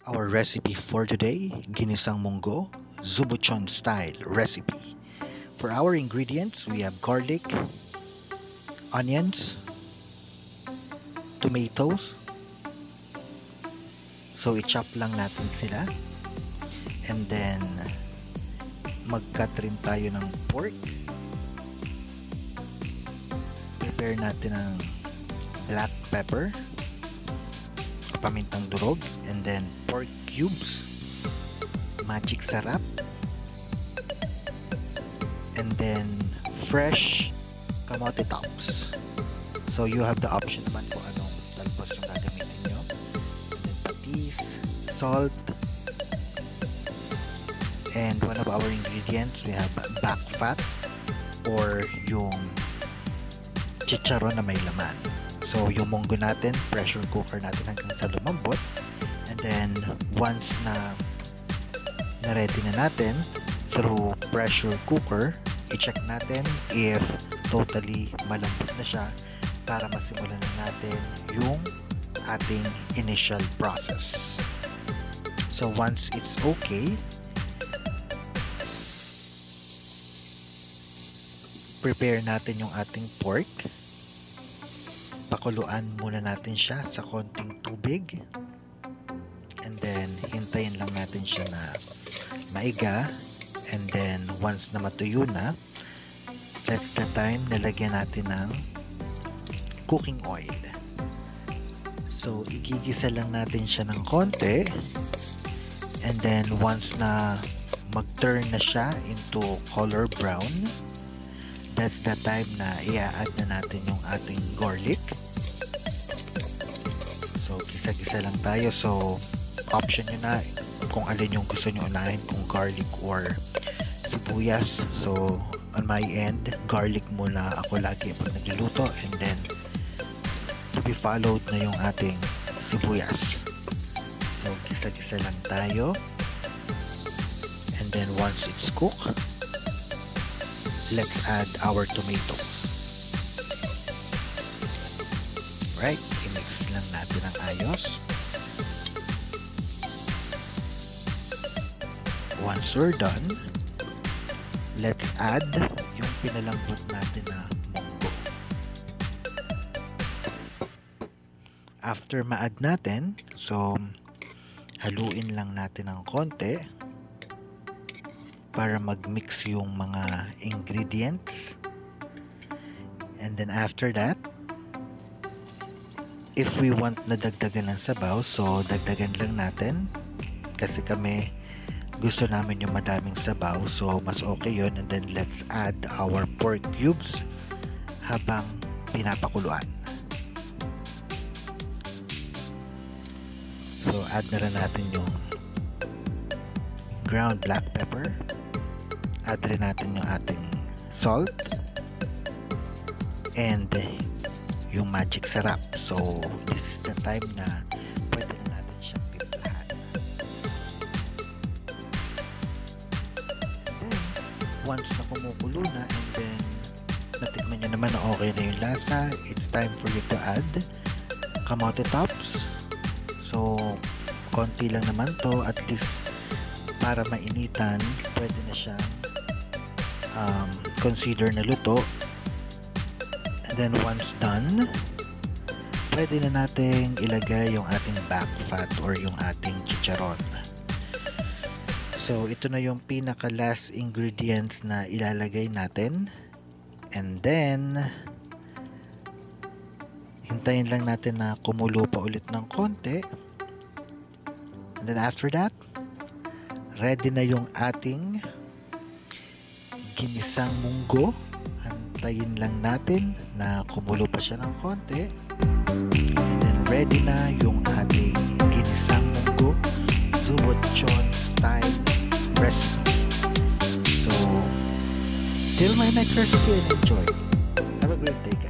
Our recipe for today, ginisang munggo, Zubuchon style recipe. For our ingredients, we have garlic, onions, tomatoes. So i-chop lang natin sila. And then mag-cut rin tayo ng pork. Prepare natin ng black pepper, pamintang durog, and then pork cubes, magic sarap, and then fresh kamote tops. So you have the option naman kung anong talbos yung gagamitin nyo. And then patis, salt, and one of our ingredients, we have back fat or yung chicharon na may laman. So yung munggo natin, pressure cooker natin hanggang sa lumambot. And then once na ready na natin through pressure cooker, i-check natin if totally malambot na siya para masimulan na natin yung ating initial process. So once it's okay, prepare natin yung ating pork. Pakuluan muna natin siya sa konting tubig. And then hintayin lang natin siya na maiga. And then once na matuyo na, that's the time nalagyan natin ng cooking oil. So igigisa lang natin siya ng konti. And then once na mag-turn na siya into color brown, that's the time na i-add na natin yung ating garlic. So gisa-gisa lang tayo. So option nyo na kung alin yung gusto nyo unahin, kung garlic or sibuyas. So on my end, garlic muna ako lagi pag nagluluto, and then to be followed na yung ating sibuyas. So gisa-gisa lang tayo, and then once it's cooked, let's add our tomatoes. Right, i-mix lang natin ang ayos. Once we're done, let's add yung pinalambot natin na munggo. After ma-add natin, so haluin lang natin ng konti para mag-mix yung mga ingredients. And then after that, if we want na dagdagan ng sabaw, so dagdagan lang natin. Kasi kami gusto namin yung madaming sabaw, so mas okay yun. And then let's add our pork cubes habang pinapakuluan. So add na rin natin yung ground black pepper. Add rin natin yung ating salt and yung magic sarap. So this is the time na pwede na natin siyang timplahan. And then once na kumukulo na, and then natikman nyo naman na okay na yung lasa, it's time for you to add kamote tops. So konti lang naman to, at least para mainitan, pwede na siyang consider na luto. And then once done, pwede na nating ilagay yung ating back fat or yung ating chicharon. So ito na yung pinaka last ingredients na ilalagay natin. And then hintayin lang natin na kumulo pa ulit ng konti. And then after that, ready na yung ating ginisang munggo. Hantayin lang natin na kumulo pa siya ng konti. And then ready na yung ating ginisang munggo Zubuchon style recipe. So till my next recipe, and enjoy. Have a great day.